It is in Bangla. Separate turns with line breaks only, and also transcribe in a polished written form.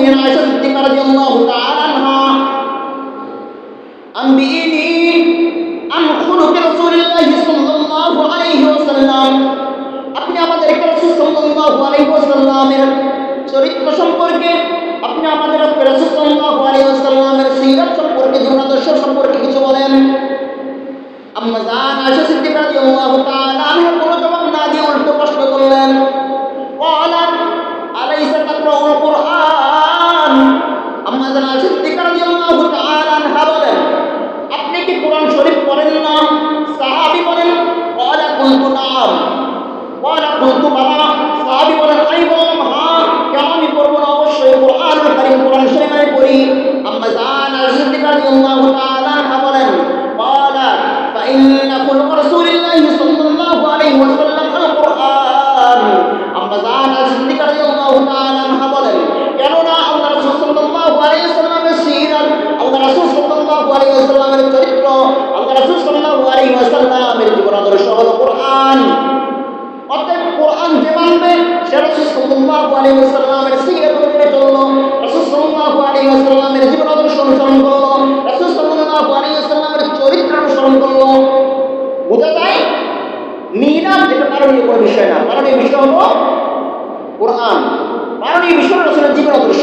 মুমিনিন আয়েশা সিদ্দিকা রাদিয়াল্লাহু তাআলা আনহা আনবিইনি আন খুলুকি রাসূলিল্লাহি সাল্লাল্লাহু আলাইহি ওয়াসাল্লাম, আপনি আমাদেরকে রাসূল সাল্লাল্লাহু আলাইহি ওয়াসাল্লামের চরিত্র সম্পর্কে, আপনি আমাদের রাসূল সাল্লাল্লাহু আলাইহি ওয়াসাল্লামের সিরাত সম্পর্কে, জীবনাদর্শ সম্পর্কে কিছু বলেন। আম্মা জান আয়েশা সিদ্দিকা রাদিয়াল্লাহু তাআলা আনহা কোনো জবাব না দিয়ে উল্টো প্রশ্ন করলেন, ক্বালাত আলাইসা তাকরাউল কুরআন। আম্মা জান আয়েশা সিদ্দিকা রাদিয়াল্লাহু তাআলা আনহা বলেন, আপনি কি কোরআন শরীফ পড়েন না? সাহাবী বলেন, ক্বালা কুনতু নাম। ক্বালা কুনতু বাবা। সাহাবী বলেন, আমি বললাম হ্যাঁ, কেন আমি পড়ব না, অবশ্যই কুরআনুল কারীম, কোরআন শরীফ আমি পড়ি। আম্মা জান আয়েশা সিদ্দিকা রাদিয়াল্লাহু তাআলা আনহা বলেন, ক্বালা ফাইন্না খুলুকা রাসূলিল্লাহি সাল্লাল্লাহু আলাইহি ওয়াসাল্লাম আল কুরআন। আম্মা জান আয়েশা সিদ্দিকা রাদিয়াল্লাহু তাআলা আনহা বলেন, কেননা আল্লাহ রাসূল সাল্লাল্লাহু আলাইহি ওয়াসাল্লামের সিরাত, আল্লাহ রাসূল সাল্লাল্লাহু আলাইহি ওয়াসাল্লামের চরিত্র, আল্লাহ রাসূল সাল্লাল্লাহু আলাইহি ওয়াসাল্লামের জীবন আদর্শ হলো কুরআন। অতএব কুরআন যে মানবে সে রাসূল সাল্লাল্লাহু আলাইহি ওয়াসাল্লামের সিরাত মেনে চললো, রাসূল সাল্লাল্লাহু আলাইহি ওয়াসাল্লামের জীবন আদর্শ অনুসরণ করলো, রাসূল সাল্লাল্লাহু আলাইহি ওয়াসাল্লামের চরিত্র অনুসরণ করলো। বোঝা যায় মিলাদ এটা কারণীয় কোনো বিষয় না, কারণীয় বিষয় হলো কুরআন, কারণীয় বিষয় রাসূলের জীবন আদর্শ।